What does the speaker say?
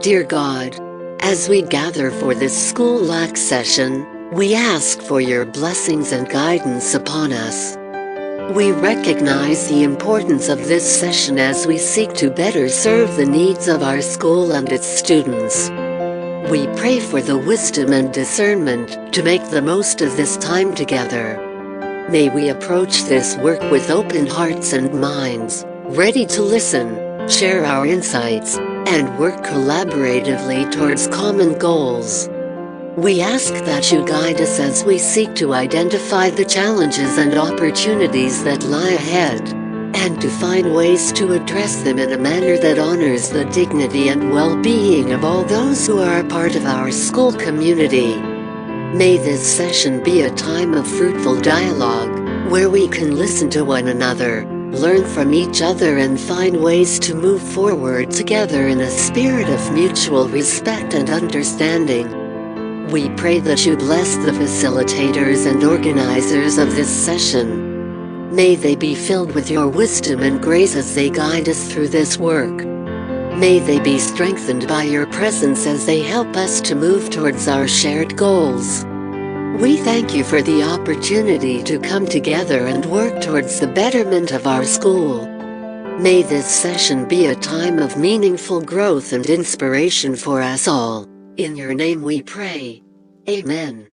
Dear God, as we gather for this school LAC session, we ask for your blessings and guidance upon us. We recognize the importance of this session as we seek to better serve the needs of our school and its students. We pray for the wisdom and discernment to make the most of this time together. May we approach this work with open hearts and minds, ready to listen, share our insights, and work collaboratively towards common goals. We ask that you guide us as we seek to identify the challenges and opportunities that lie ahead, and to find ways to address them in a manner that honors the dignity and well-being of all those who are a part of our school community. May this session be a time of fruitful dialogue, where we can listen to one another, learn from each other and find ways to move forward together in a spirit of mutual respect and understanding. We pray that you bless the facilitators and organizers of this session. May they be filled with your wisdom and grace as they guide us through this work. May they be strengthened by your presence as they help us to move towards our shared goals. We thank you for the opportunity to come together and work towards the betterment of our school. May this session be a time of meaningful growth and inspiration for us all. In your name we pray. Amen.